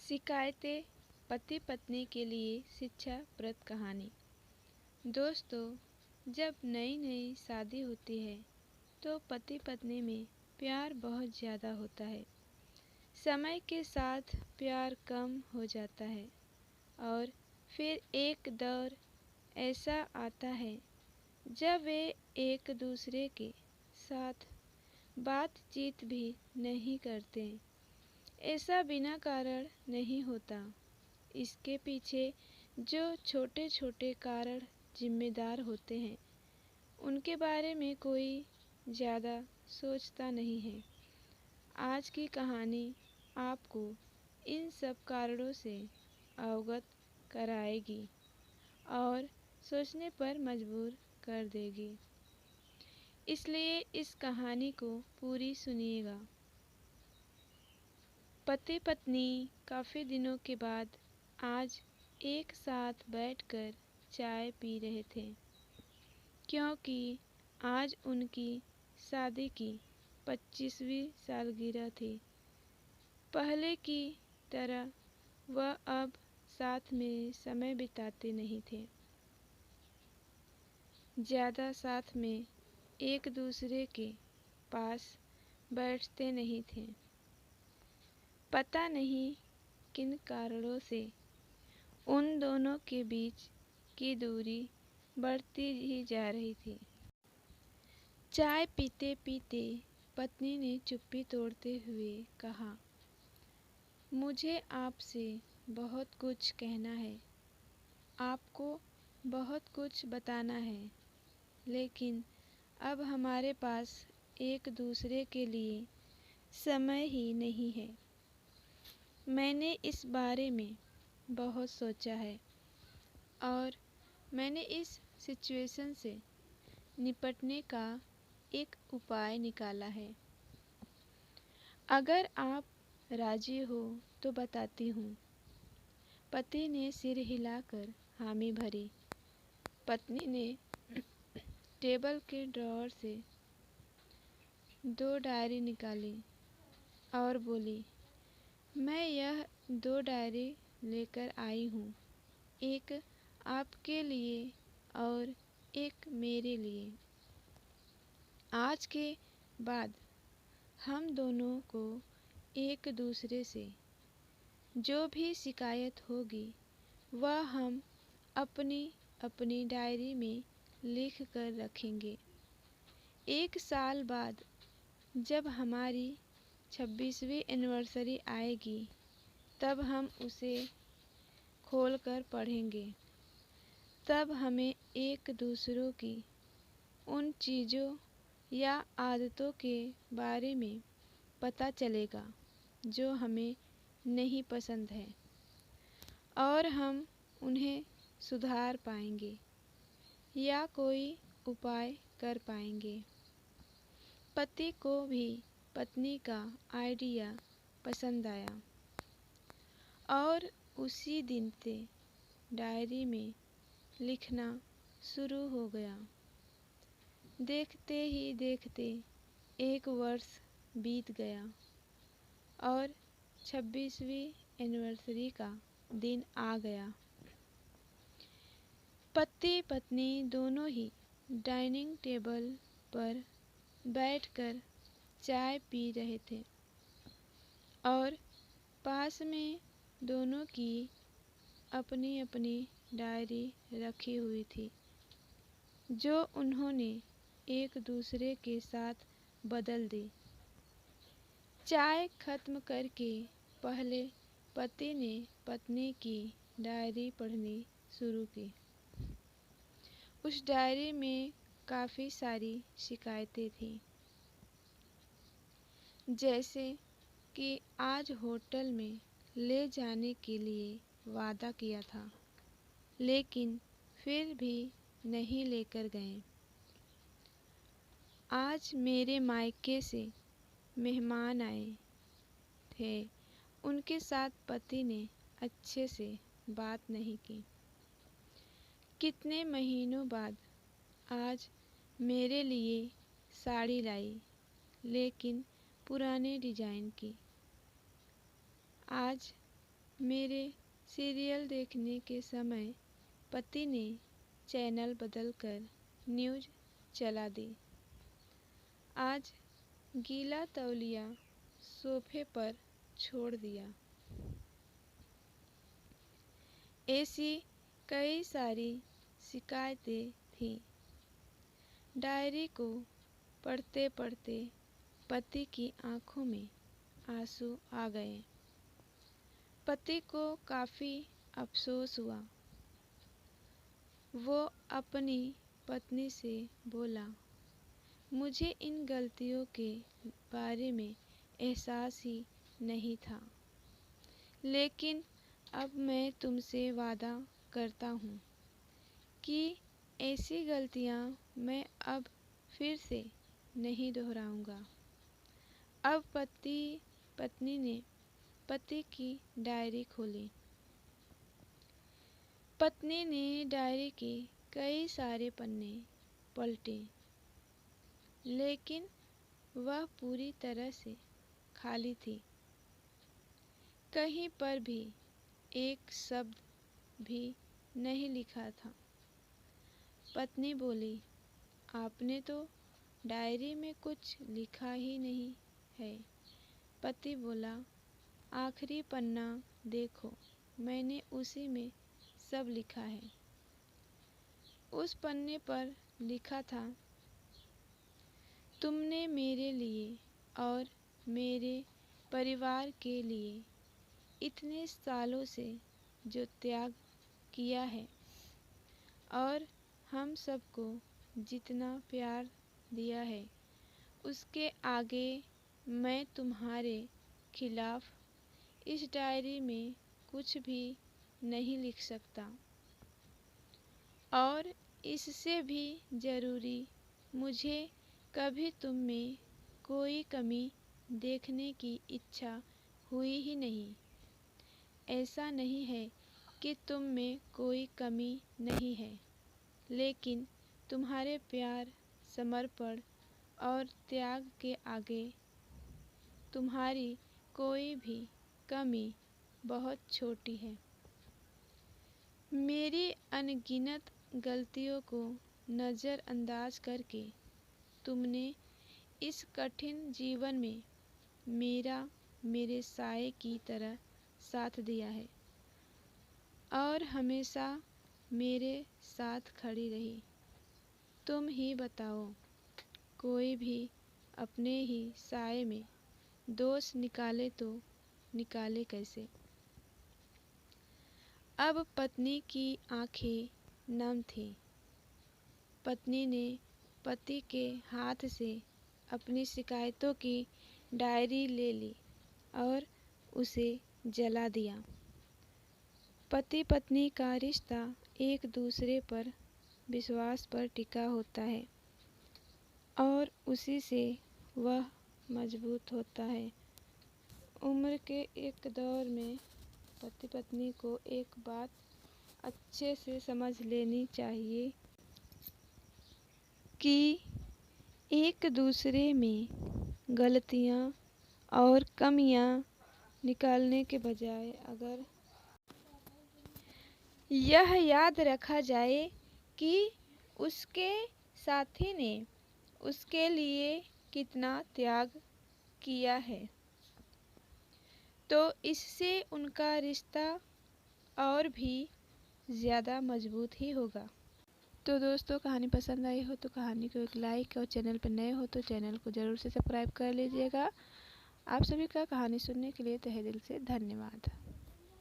शिकायतें पति पत्नी के लिए शिक्षाप्रद कहानी। दोस्तों, जब नई नई शादी होती है तो पति पत्नी में प्यार बहुत ज़्यादा होता है। समय के साथ प्यार कम हो जाता है और फिर एक दौर ऐसा आता है जब वे एक दूसरे के साथ बातचीत भी नहीं करते। ऐसा बिना कारण नहीं होता। इसके पीछे जो छोटे छोटे कारण जिम्मेदार होते हैं उनके बारे में कोई ज़्यादा सोचता नहीं है। आज की कहानी आपको इन सब कारणों से अवगत कराएगी और सोचने पर मजबूर कर देगी। इसलिए इस कहानी को पूरी सुनिएगा। पति पत्नी काफ़ी दिनों के बाद आज एक साथ बैठकर चाय पी रहे थे, क्योंकि आज उनकी शादी की 25वीं सालगिरह थी। पहले की तरह वह अब साथ में समय बिताते नहीं थे। ज़्यादा साथ में एक दूसरे के पास बैठते नहीं थे। पता नहीं किन कारणों से उन दोनों के बीच की दूरी बढ़ती ही जा रही थी। चाय पीते पीते पत्नी ने चुप्पी तोड़ते हुए कहा, मुझे आपसे बहुत कुछ कहना है, आपको बहुत कुछ बताना है, लेकिन अब हमारे पास एक दूसरे के लिए समय ही नहीं है। मैंने इस बारे में बहुत सोचा है और मैंने इस सिचुएशन से निपटने का एक उपाय निकाला है। अगर आप राजी हो तो बताती हूँ। पति ने सिर हिलाकर हामी भरी। पत्नी ने टेबल के ड्रॉअर से 2 डायरी निकाली और बोली, मैं यह 2 डायरी लेकर आई हूँ, एक आपके लिए और एक मेरे लिए। आज के बाद हम दोनों को एक दूसरे से जो भी शिकायत होगी वह हम अपनी अपनी डायरी में लिख कर रखेंगे। 1 साल बाद जब हमारी 26वीं एनिवर्सरी आएगी तब हम उसे खोलकर पढ़ेंगे। तब हमें एक दूसरों की उन चीज़ों या आदतों के बारे में पता चलेगा जो हमें नहीं पसंद है और हम उन्हें सुधार पाएंगे या कोई उपाय कर पाएंगे। पति को भी पत्नी का आइडिया पसंद आया और उसी दिन से डायरी में लिखना शुरू हो गया। देखते ही देखते 1 वर्ष बीत गया और 26वीं एनिवर्सरी का दिन आ गया। पति पत्नी दोनों ही डाइनिंग टेबल पर बैठकर चाय पी रहे थे और पास में दोनों की अपनी अपनी डायरी रखी हुई थी जो उन्होंने एक दूसरे के साथ बदल दी। चाय खत्म करके पहले पति ने पत्नी की डायरी पढ़नी शुरू की। उस डायरी में काफ़ी सारी शिकायतें थीं, जैसे कि आज होटल में ले जाने के लिए वादा किया था, लेकिन फिर भी नहीं लेकर गए। आज मेरे मायके से मेहमान आए थे, उनके साथ पति ने अच्छे से बात नहीं की। कितने महीनों बाद आज मेरे लिए साड़ी लाई, लेकिन पुराने डिज़ाइन की। आज मेरे सीरियल देखने के समय पति ने चैनल बदलकर न्यूज़ चला दी। आज गीला तौलिया सोफे पर छोड़ दिया। ऐसी कई सारी शिकायतें थीं। डायरी को पढ़ते पढ़ते पति की आंखों में आंसू आ गए। पति को काफ़ी अफसोस हुआ। वो अपनी पत्नी से बोला, मुझे इन गलतियों के बारे में एहसास ही नहीं था, लेकिन अब मैं तुमसे वादा करता हूँ कि ऐसी गलतियाँ मैं अब फिर से नहीं दोहराऊँगा। अब पत्नी ने पति की डायरी खोली। पत्नी ने डायरी के कई सारे पन्ने पलटे, लेकिन वह पूरी तरह से खाली थी। कहीं पर भी एक शब्द भी नहीं लिखा था। पत्नी बोली, आपने तो डायरी में कुछ लिखा ही नहीं है। पति बोला, आखिरी पन्ना देखो, मैंने उसी में सब लिखा है। उस पन्ने पर लिखा था, तुमने मेरे लिए और मेरे परिवार के लिए इतने सालों से जो त्याग किया है और हम सबको जितना प्यार दिया है, उसके आगे मैं तुम्हारे खिलाफ इस डायरी में कुछ भी नहीं लिख सकता। और इससे भी ज़रूरी, मुझे कभी तुम में कोई कमी देखने की इच्छा हुई ही नहीं। ऐसा नहीं है कि तुम में कोई कमी नहीं है, लेकिन तुम्हारे प्यार, समर्पण और त्याग के आगे तुम्हारी कोई भी कमी बहुत छोटी है। मेरी अनगिनत गलतियों को नज़रअंदाज करके तुमने इस कठिन जीवन में मेरे साये की तरह साथ दिया है और हमेशा मेरे साथ खड़ी रही। तुम ही बताओ, कोई भी अपने ही साये में दोष निकाले तो निकाले कैसे। अब पत्नी की आंखें नम थीं। पत्नी ने पति के हाथ से अपनी शिकायतों की डायरी ले ली और उसे जला दिया। पति पत्नी का रिश्ता एक दूसरे पर विश्वास पर टिका होता है और उसी से वह मजबूत होता है। उम्र के एक दौर में पति पत्नी को एक बात अच्छे से समझ लेनी चाहिए कि एक दूसरे में गलतियाँ और कमियाँ निकालने के बजाय अगर यह याद रखा जाए कि उसके साथी ने उसके लिए कितना त्याग किया है, तो इससे उनका रिश्ता और भी ज़्यादा मजबूत ही होगा। तो दोस्तों, कहानी पसंद आई हो तो कहानी को एक लाइक और चैनल पर नए हो तो चैनल को ज़रूर से सब्सक्राइब कर लीजिएगा। आप सभी का कहानी सुनने के लिए तहे दिल से धन्यवाद।